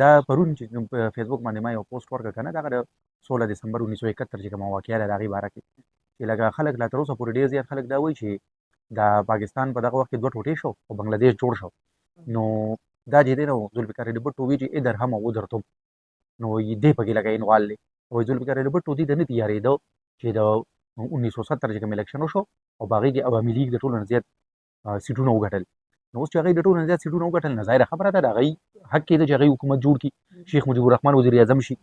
دا پرون چې په فیسبوک باندې ما یو پوسټ ورکړ کنه دغه د 16 دسمبر 1971 چې کومه واقعه ده هغې باره کې چې لکه خلک لا تر اوسه پورې ډېر زیات خلک دا وایي چې دا پاکستان په دغه وخت کې دوه ټوټې شو او بنګلادیش جوړ شو نو دا چې دی نو ذوالفقار علي بټو وایي چې ادر هم او ادر تم نو دې پکې لکه انوال دی وایي ذوالفقار علي بټو دې ته نه تیارېده چې د 1970 چې کوم الیکشن وشو او په هغې کې عوامي لیګ د ټولو نه زیات سیټونه وګټل نو اوس چې هغوی د ټولو نه زیات سیټونه وګټل نه ظاهره خبره ده د هغوی حق کېده چې هغوی حکومت جوړ کړي شیخ مجیب الرحمن وزیر اعظم شي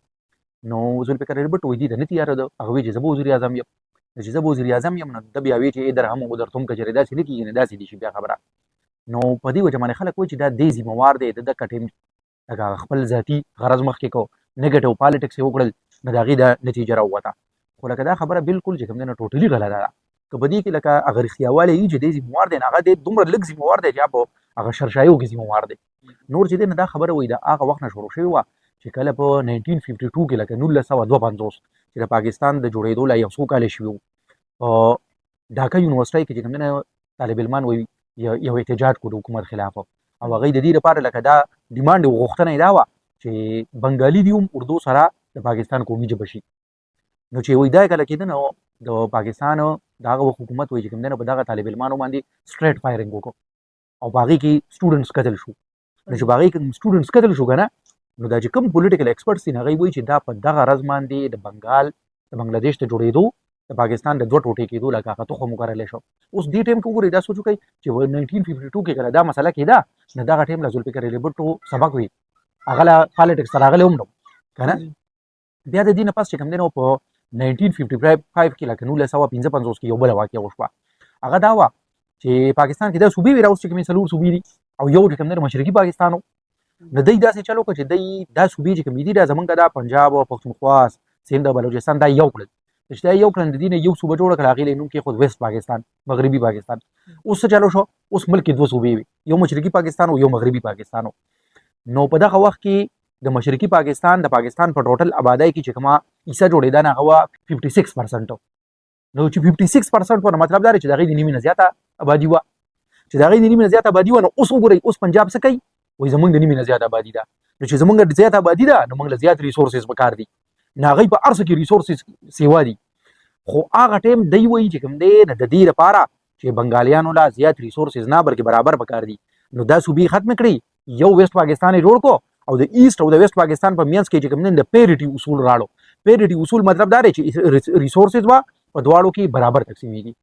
نو ذوالفقار علي بټو وایي دې ته نه تیاره ده هغه وایي چې زه به وزیر اعظم یم چې زه به وزیر اعظم یم نو ده بیا وایي چې ادر هم او ادر تم که چېرې داسې نه کېږي نو داسې دي شي بیا خبره نو په دې وجه باندې خلک وایي چې دا دې ذمهوار دی د دغه ټیم لکه خپل ذاتي غرض مخکې کو نیګیټیو پالیټکس یې وکړل نو د هغې د نتیجه راووته خو لکه دا خبره بالکل چې کوم دی نو ټوټلي غلطه ده که په دې کې لکه هغه رښتیاوالی وي چې دی ذمهوار دی نو هغه دی دومره لږ ذمهوار دی چې په هغه شرشایو کې ذمهوار دی نور چې دی نو دا خبره وایي د هغه وخت نه شروع شوې وه چې کله په 1952 کې لکه 1952 چې د پاکستان د جوړېدو لا یو څو کاله شوي وو په ډاکا یونیورسټۍ کې چې کوم دی نو طالب علمان وایي یو احتجاج کو د حکومت خلاف او هغوی د دې لپاره لکه دا ډیمانډ غوښتنه یې دا وه چې بنګالي دي هم اردو سره د پاکستان قومي ژبه شي نو چې وایي دا کله کېده نو د پاکستان د هغه وخت حکومت وایي چې کوم دی نو په دغه طالب علمانو باندې سټریټ فایرنګ وکړو او په هغې کې سټوډنټس قتل شو نو چې په هغې کې سټوډنټس قتل شو که نه نو دا چې کوم پولیټیکل ایکسپرټس دي هغوی وایي چې دا په دغه غرض باندې د بنګال د بنګلادیش ته جوړېدو د پاکستان د دوه ټوټې کېدو لکه هغه تخم وکرلی شو اوس دې ټایم کې وګورئ دا سوچ وکړئ چې 1952 کې کله دا مسله کېده نو دغه ټایم له ذوالفقار علي بټو سبق وي هغه له پالیټکس ته راغلی هم نه که نه بیا د دې نه پس چې کوم دی نو په 1955 کې لکه 1955 کې یو بله واقعه وشوه هغه دا وه چې پاکستان کې دا صوبې وې راوس چې کومې څلور صوبې دي او یو چې کوم دی مشرقي پاکستان و نو دی داسې چل وکړه چې دی دا صوبې چې کومې دي دا زمونږ دا پنجاب او پښتونخوا سند او بلوچستان دا یو کړل چې دا یو کړل د دې نه یو صوبه جوړه کړه هغې له نوم کېښود ویسټ پاکستان مغربي پاکستان اوس څه چلو شو اوس ملک کې دوه صوبې وي یو مشرقي پاکستان او یو مغربي پاکستان نو په دغه وخت کې د مشرقي پاکستان د پاکستان په ټوټل آبادۍ کې چې کومه حصه جوړېده نه هغه وه 56% نو چې 56% ونه مطلب دا دی چې د هغې د نیمې نه زیاته آبادي وه چې د هغې د نیمې نه زیاته آبادي وه نو اوس وګورئ اوس پنجاب څه کوي وایي زموږ د نیمې نه زیاته آبادي ده نو چې زموږ زیاته آبادي ده نو موږ له زیات ریسورسز پکار دي نو هغوی په هر څه کې ریسورسز سیوا دي خو هغه ټایم دی وایي چې کوم دی د دې لپاره چې بنګالیانو لا زیات ریسورسز نه بلکې برابر پکار دي نو دا صوبې ختم کړي یو ویسټ پاکستان یې جوړ کو او د ایسټ او د ویسټ پاکستان په منځ کې چې کوم دی د پیریټي اصول راړو پیریټي اصول مطلب دا دی چې ریسورسز به په دواړو کې برابر تقسیمېږي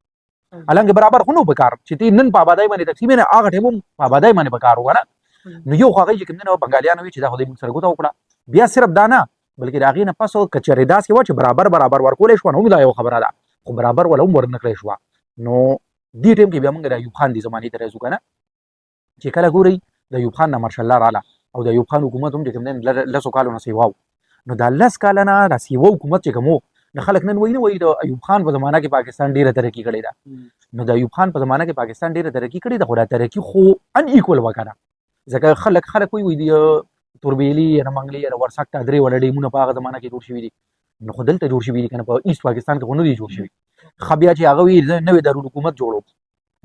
حالانکه برابر خو نو پکار چې تی نن په آبادۍ باندې تقسیم نه هغه ټایم هم په آبادۍ باندې پکار وه نه نو یو خو هغوی چې کوم دی نو بنګالیانو وایي چې دا خو دوی موږ سره ګوته وکړه بیا صرف دا نه بلکې د هغې نه پس که چېرې داسې وه چې برابر ورکولی شوه نو هم دا یو خبره ده خو برابر ولا هم ورنه کړی شوه نو دې ټایم کې بیا موږ د ایوب خان دې زمانې ته راځو که نه چې کله ګورئ د ایوب خان نه مارشل لا راغله او د ایوب خان حکومت هم چې کوم دی لسو کالو نه سیوا نو دا 10 کاله نه دا سیوا حکومت چې کوم نو خلک نن وایي نه وایي د ایوب خان په زمانه کې پاکستان ډېره ترقي کړې ده نو د ایوب خان په زمانه کې پاکستان ډېره ترقي کړې ده خو دا ترقي خو ان ایکول وه که نه ځکه خلک وایي د توربیلي یا منګلي یا ورسک درې ولا ډیمونه په هغه زمانه کې جوړ شوي دي نو خو دلته جوړ شوي دي که نه په ایست پاکستان کې خو نه دي جوړ شوي ښه بیا چې هغه وایي نوې دارالحکومت جوړو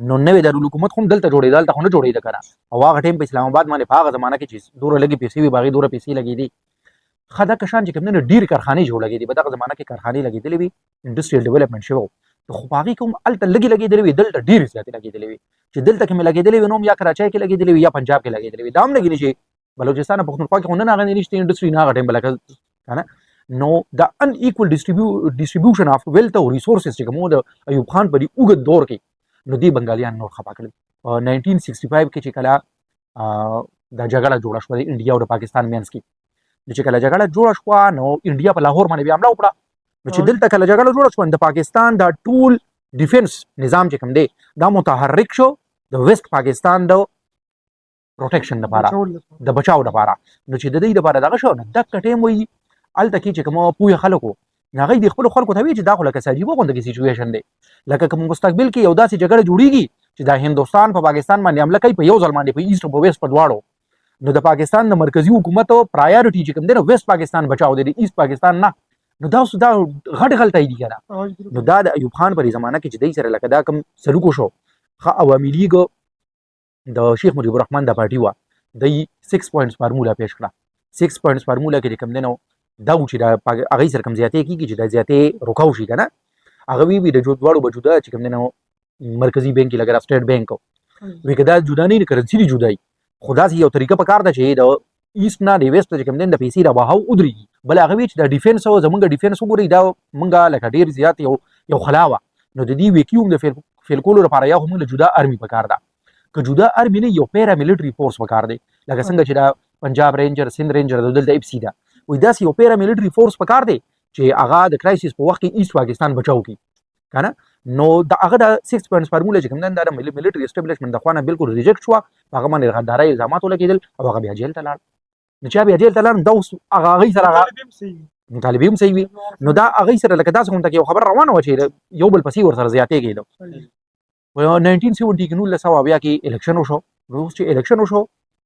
نو نوې دارالحکومت خو هم دلته جوړېده هلته خو نه جوړېده که نه او هغه ټایم په اسلام آباد باندې په هغه زمانه کې چې دومره لږې پیسې وي په هغې دومره پیسې لګېدې ښه دا کشان چې کوم دی نو ډېرې کارخانې جوړ لګېدې په دغه زمانه کې کارخانې لګېدلې وي انډسټریل ډیولپمنټ شوی و خو په هغې کې هم هلته لږې لګېدلې وي دلته ډېرې زیاتې لګېدلې وي چې دلته کې مې لګېدلې وي نو هم یا کراچۍ کې لګېدلې وي یا پنجاب کې لګېدلې وي دا هم لګېدلې چې بلوچستان او پښتونخوا کې خو نن هغه نشته انډسټري نه هغه ټایم به لکه که نه نو د ان ایکول ډسټریبیوشن اف ویلث او ریسورسز چې کوم د ایوب خان په دې اوږد دور کې نو دې بنګالیان نور خفه کړل په 1965 کې چې کله دا جګړه جوړه شوه د انډیا او د پاکستان منځ کې نو چې کله جګړه جوړه شوه نو انډیا په لاهور باندې بیا حمله وکړه نو چې دلته کله جګړه جوړه شوه د پاکستان دا ټول ډیفنس نظام چې کوم دی دا متحرک شو د ویسټ پاکستان د پروټیکشن لپاره د بچاو لپاره نو چې د دې لپاره دغه شو نو دغه ټایم وایي هلته کې چې کوم پوهه خلک وو نو هغوی د خپلو خلکو ته وایي چې دا خو لکه عجیبه غوندې سیچویشن دی لکه که مستقبل کې یو داسې جګړه جوړېږي چې دا هندوستان په پاکستان باندې حمله کوي په یو ځل باندې په ایسټ او په ویسټ په دواړو نو د پاکستان د مرکزي حکومت پرایورټي چې کوم دی نو ویسټ پاکستان بچاو دی د ایسټ پاکستان نه نو دا غټ غلطۍ دي که نه نو دا د ایوب خان په زمانه کې چې دی سره لکه دا کوم سلوک وشو ښه عوامي لیګ د شیخ مجیب الرحمن د پارټي وه دی 6 پوینټس فارموله پیش کړه 6 پوینټس فارمولا کې کوم دنو دا چې دا هغه سره کوم زیاتې کیږي چې دا زیاتې رکاو شي کنه هغه وی د جوړ بجوده چې کوم دنو مرکزی بانک کې لګرا سټیټ بانک وی کدا جدا نه کرنسی دی جدای خدا سي یو طریقه په کار ده چې د ایست نه دی ویست چې کوم دن د پیسې را بهاو ودري بل هغه وی چې د ډیفنس او زمونږ ډیفنس وګوري دا مونږه لکه ډیر زیات یو خلاوه نو د دې ویکیوم د فیل کولو لپاره یو موږ جدا ارمي په کار ده که جدا ارمي نه یو پیرا ملټری فورس په کار دی لکه څنګه چې دا پنجاب رینجر سند رینجر د دلته اف سی دا وې دا یو پیرا ملټری فورس په کار دی چې هغه د کرایسس په وخت کې ایست پاکستان بچاو کی کنه نو دا هغه د 6 پوینټس فارمولا چې کوم نن دا ملټری اسټابلیشمنت د خوانه بالکل ریجیکټ شو هغه باندې غداري الزامات ولګیدل او هغه بیا جیل ته لاړ نو چې بیا جیل ته لاړ دا اوس هغه سره طالبیم صحیح وي نو دا هغه سره لکه تاسو کوم ته یو خبر روانه و چې یو بل پسې ور سره زیاتې کېدو و 1970 کې نو لسوا بیا کې الیکشن وشو نو چې الیکشن وشو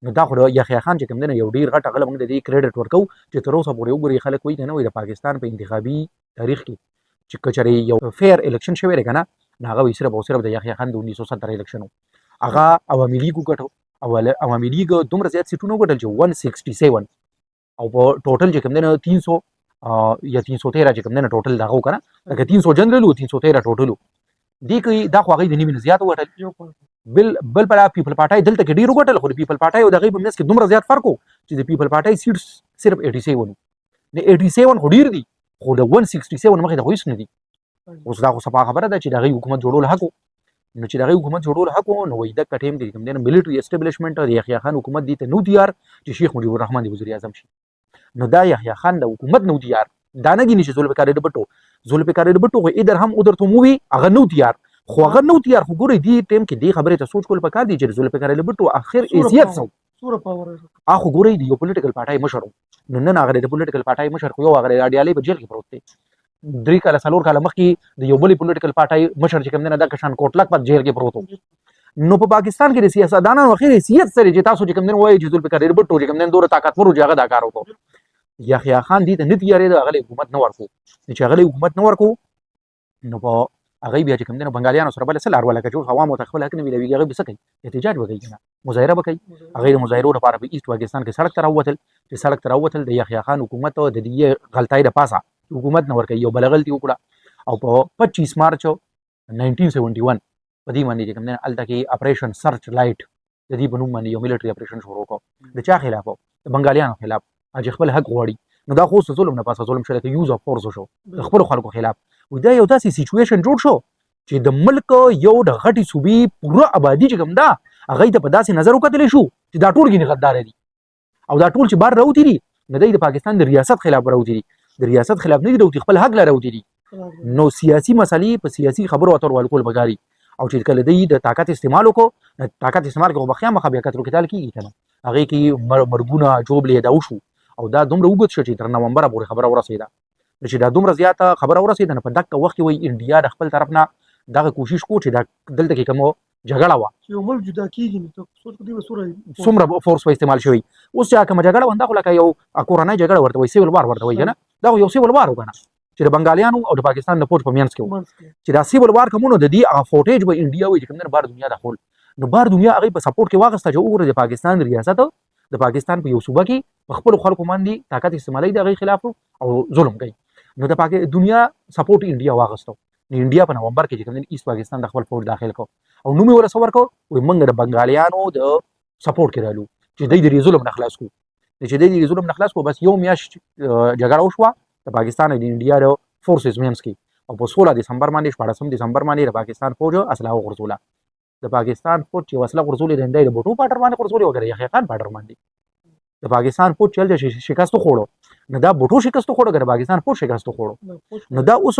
نو دا خو یحیی خان چې کوم نه یو ډیر غټ غل موږ د دې کریډټ ورکو چې تر اوسه پورې وګوري خلک وایي نه وي د پاکستان په انتخابي تاریخ کې چې کچري یو فیر الیکشن شوی دی کنه هغه وی صرف او صرف د یحیی خان د 1970 الیکشن هغه عوامي لیګ وکړو او عوامي لیګ دومره زیات سیټونه وګټل چې 167 او په ټوټل چې کوم نه 300 یا 313 چې کوم نه ټوټل داغه کنه لکه 300 جنرال او 313 ټوټل دی کوي دا خو هغه د نیمه زیات وټل بل پر پیپل پارټای دلته کې ډیر وټل خو پیپل پارټای او دغه په منځ کې دومره زیات فرق وو چې د پیپل پارټای سیټس صرف 87 نه 87 خو ډیر دي خو د 167 مخه د هیڅ نه دي اوس دا خو صفه خبره ده چې دغه حکومت جوړول حق نو چې دغه حکومت جوړول حق نو وای د کټیم دي کوم د ملټری اسټابلیشمنت د یحیی خان حکومت دي ته نو تیار چې شیخ مجیب الرحمن دی وزیر اعظم شي نو دا یحیی خان د حکومت نو تیار دا نه گینی چې ذوالفقار بټو خو ادھر هم ادھر ته مووي هغه نو تیار خو هغه نو تیار خو ګوري دی ټیم کې دی خبره ته سوچ کول پکار دی چې ذوالفقار بټو اخر ایزیت سو سوره پاور اخو ګوري دی یو پولیټیکل پارټای مشر نو نن هغه د پولیټیکل پارټای مشر خو یو هغه اډیالي په جیل کې پروت دی درې کاله څلور کاله مخکې د یو بل پولیټیکل پارټای مشر چې کوم نه د کشان کوټلک په جیل کې پروت نو په پاکستان کې د سیاستدانانو اخر حیثیت سره چې تاسو چې کوم نه وایي چې ذوالفقار بټو چې کوم نه دوره طاقتور جګه دا کار وکړو یحیی خان دې ته نه تیارې د هغه حکومت نه ورکو چې هغه حکومت نه ورکو نو په هغه بیا چې کوم دنه بنگالیانو سره بل سره ورول کړي چې عوامو ته خپل حق نه ویلوي هغه به څه کوي احتجاج وکړي کنه مظاهره وکړي هغه د مظاهرو لپاره په ایست پاکستان کې سړک ته راووتل چې سړک ته راووتل د یحیی خان حکومت د دې غلطۍ د پاسه حکومت نه ورکړي یو بل غلطي وکړه او په 25 مارچ 1971 په دې باندې چې کوم دنه الته کې اپریشن سرچ لایټ د دې بنوم باندې یو ملټری اپریشن شروع کړ د چا خلاف د بنگالیانو خلاف اج خپل حق غواړي نو دا خو ظلم نه پاسه ظلم شوی یوز اف فورس شو خپل خلکو خلاف و دا یو داسې سچويشن جوړ شو چې د ملک یو د غټي صوبې پوره آبادی چې کوم دا هغه ته په داسې نظر وکتل شو چې دا ټول کې غدار دي او دا ټول چې بار راوتی دي نه د پاکستان د ریاست خلاف راوتی دي د ریاست خلاف نه دي خپل حق لري راوتی دي نو سیاسي مسلې په سیاسي خبرو اترو ولکول بګاري او چې کله د طاقت استعمال وکړو طاقت استعمال کوو بخیا مخه بیا کترو کتل کیږي کنه هغه کې مرګونه جوړلې دا وشو او دا دومره وګت شو چې تر نومبر پورې خبره ورسېده چې دا دومره زیاته خبره ورسېده نه په دغه وخت کې وای انډیا د خپل طرف نه دغه کوشش کو چې دا دلته کې کوم جګړه وا چې یو ملک جدا کیږي نو سوچ کو دی سوره څومره فورس په استعمال شوی اوس چې کوم جګړه ونده خو لکه یو کورونای جګړه ورته وای سیول وار ورته وای کنه دا یو سیول وار وکنه چې د بنگالیانو او د پاکستان د پوج په مینس کې چې دا سیول وار کومونو د دې هغه فوټیج به انډیا وای چې کوم نه بار دنیا داخل نو بار دنیا هغه په سپورټ کې واغسته چې وګوره د پاکستان ریاست د پاکستان په یو صوبه کې په خپل خلکو باندې طاقت استعمالي د غي خلاف او ظلم کوي نو د پاکستان دنیا سپورټ انډیا واغستو انډیا په نومبر کې چې کوم ایست پاکستان د خپل فوج داخل کو او نو مې ورسور کو وي موږ د بنگالیانو د سپورټ کې رالو چې د دې ظلم نه خلاص کو چې د دې ظلم نه خلاص کو بس یو میاش جګړه وشوه د پاکستان د انډیا د فورسز مینس کې او په 16 دسمبر باندې 14 دسمبر باندې د پاکستان فوج اسلحه غرزوله د پاکستان فوج چې وسله غرزولې د انډیا د بوټو پاټر باندې غرزولې وګړي یحیی خان پاټر باندې د پاکستان فوج چل چې شکست خوړو نو دا بوټو شکست خوړو د پاکستان فوج شکست خوړو نو دا اوس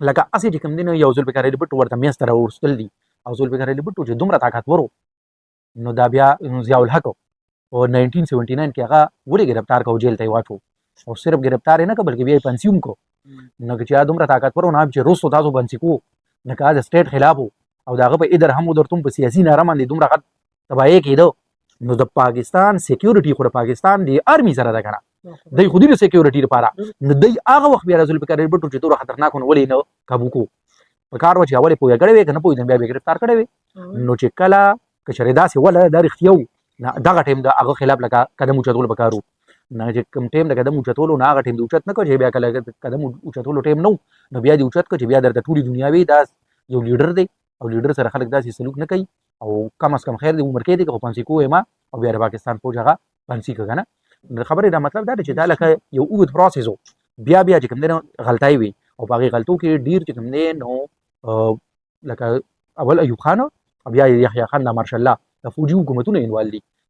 لکه اسی چې کوم دین یو ذوالفقار بټو ورته میستر ورستل دي او ذوالفقار بټو چې دومره طاقتور نو دا بیا ضیاء الحق او 1979 کې هغه وړي گرفتار کو جیل ته واچو او صرف گرفتار نه بلکې بیا پنسیوم کو نو چې دومره طاقتور نه چې روسو تاسو بنسي کو نه کا د سټیټ خلاف او داغه په ادھر هم ودرتم په سیاسي نارم باندې دومره غټ تباہی کېدو نو د پاکستان سکیورټي خو د پاکستان دی آرمي سره ده کنه د خودي د سکیورټي لپاره نو د هغه وخت بیا ذوالفقار بټو چې ډېر خطرناک ولې نه قابو کو په کار و چې اوله پوهه کړې وې کنه پوهه بیا به گرفتار کړې وې نو چې کله کشریدا سي ولا د اختیو دغه ټیم د هغه خلاف لکه قدم اوچتول وکړو نه چې کوم ټیم د قدم اوچتولو نه هغه ټیم د اوچت نه کړ چې بیا کله قدم اوچتولو ټیم نه نو بیا دې اوچت کړ چې بیا درته ټولې دنیا وي دا یو لیډر دی او لیډر سره خلک داسې سلوک نه کوي او کم از کم خیر دی عمر کې دی که خو پنسي کوی ما او بیا د پاکستان فوج هغه پنسي که که نه د خبرې دا مطلب دا دی چې دا لکه یو اوږد پروسس و بیا بیا چې کوم دی نو غلطۍ وي او په هغې غلطو کې ډېر چې کوم دی نو لکه اول ایوب خان او بیا یحیی خان دا ماشاءالله د فوجي حکومتونه انوال دي